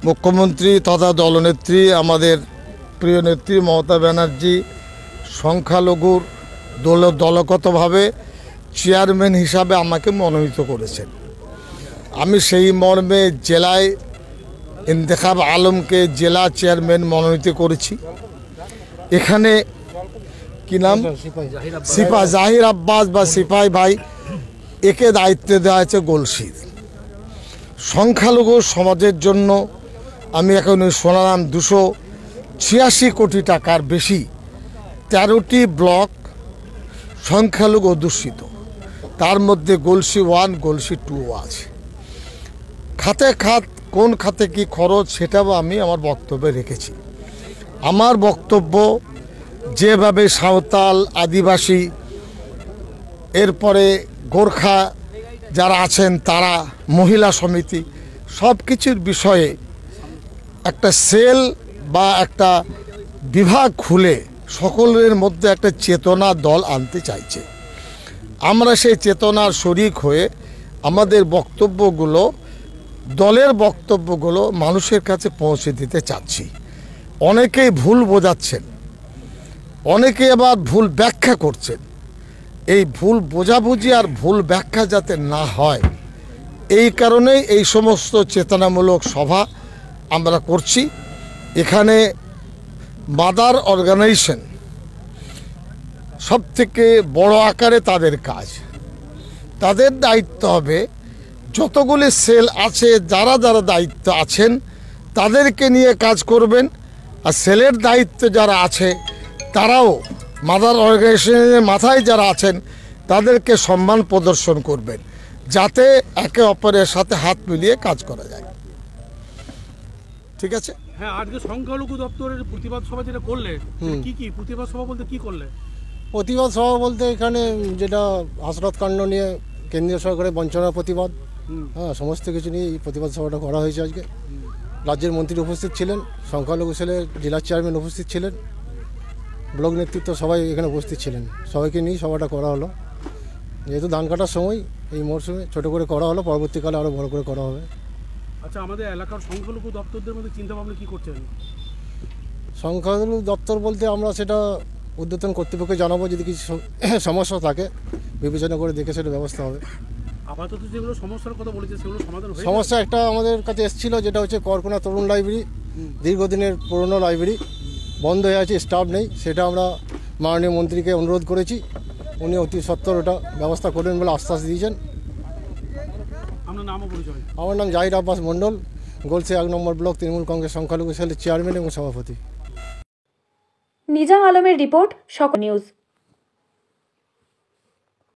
মুখ্যমন্ত্রী তথা দলনেত্রী আমাদের প্রিয় নেত্রী মমতা ব্যানার্জি সংখ্যালঘুর দলগতভাবে চেয়ারম্যান হিসাবে আমাকে মনোনীত করেছেন। আমি সেই মর্মে জেলায় ইন্তেখাব আলমকে জেলা চেয়ারম্যান মনোনীত করেছি। এখানে কি নাম, সিপাহ জাহির আব্বাস বা সিপাহি ভাই, একে দায়িত্ব দেওয়া হয়েছে গলসির। সংখ্যালঘু সমাজের জন্য আমি এখন শোনালাম 286 কোটি টাকার বেশি 13টি ব্লক সংখ্যালঘু অধ্যুষিত, তার মধ্যে গলসি 1 গলসি 2 আছে। খাতে খাত কোন খাতে কি খরচ সেটাও আমি আমার বক্তব্যে রেখেছি। আমার বক্তব্য যেভাবে সাঁওতাল, আদিবাসী, এরপরে গোর্খা যারা আছেন তারা, মহিলা সমিতি, সব কিছুর বিষয়ে একটা সেল বা একটা বিভাগ খুলে সকলের মধ্যে একটা চেতনা দল আনতে চাইছে। আমরা সেই চেতনার শরিক হয়ে আমাদের বক্তব্যগুলো, দলের বক্তব্যগুলো মানুষের কাছে পৌঁছে দিতে চাচ্ছি। অনেকেই ভুল বোঝাচ্ছেন, অনেকে আবার ভুল ব্যাখ্যা করছেন। এই ভুল বোঝাবুঝি আর ভুল ব্যাখ্যা যাতে না হয়, এই কারণেই এই সমস্ত চেতনামূলক সভা আমরা করছি। এখানে মাদার অর্গানাইজেশন সবথেকে বড় আকারে তাদের কাজ, তাদের দায়িত্ব হবে যতগুলি সেল আছে, যারা যারা দায়িত্ব আছেন তাদেরকে নিয়ে কাজ করবেন। আর সেলের দায়িত্ব যারা আছে তারাও মাদার অর্গানাইজেশনের মাথায় যারা আছেন তাদেরকে সম্মান প্রদর্শন করবেন, যাতে একে অপরের সাথে হাত মিলিয়ে কাজ করা যায়। ঠিক আছে? হ্যাঁ, আজকে সংখ্যালঘু দপ্তরের প্রতিবাদ সভা যেটা করলে, কি প্রতিবাদ সভা বলতে কি করলে? প্রতিবাদ সভা বলতে এখানে যেটা হাসরত কাণ্ড নিয়ে কেন্দ্রীয় সরকারের বঞ্চনার প্রতিবাদ, সমস্ত কিছু নিয়ে এই প্রতিবাদ সভাটা করা হয়েছে। আজকে রাজ্যের মন্ত্রী উপস্থিত ছিলেন, সংখ্যালঘু সেলের জেলা চেয়ারম্যান উপস্থিত ছিলেন, ব্লক নেতৃত্ব সবাই এখানে উপস্থিত ছিলেন। সবাইকে নিয়েই সভাটা করা হলো। যেহেতু ধান কাটার সময় এই মরশুমে ছোটো করে করা হলো, পরবর্তীকালে আরও বড় করে করা হবে। আচ্ছা, আমাদের এলাকার সংখ্যালঘু দপ্তরদের মধ্যে চিন্তা ভাবনা কী করছেন? সংখ্যালঘু দপ্তর বলতে আমরা সেটা ঊর্ধ্বতন কর্তৃপক্ষকে জানাবো, যদি কিছু সমস্যা থাকে বিবেচনা করে দেখে সেটা ব্যবস্থা হবে। আপাতত যেগুলো সমস্যার কথা বলেছে সেগুলো সমাধান হয়েছে? সমস্যা একটা আমাদের কাছে এসেছিলো, যেটা হচ্ছে করকোনা তরুণ লাইব্রেরি, দীর্ঘদিনের পুরনো লাইব্রেরি, বন্ধ হয়ে আছে, স্টাফ নেই। সেটা আমরা মাননীয় মন্ত্রীকে অনুরোধ করেছি, উনি অতি সত্বর ওটা ব্যবস্থা করবেন বলে আশ্বাস দিয়েছেন। আপনার নাম ও পরিচয়? আমার নাম জাহির আব্বাস মণ্ডল, গলসি 1 নম্বর ব্লক তৃণমূল কংগ্রেস সংখ্যালঘু সেলের চেয়ারম্যান এবং সভাপতি। নিজাম আলমের রিপোর্ট, সকল নিউজ।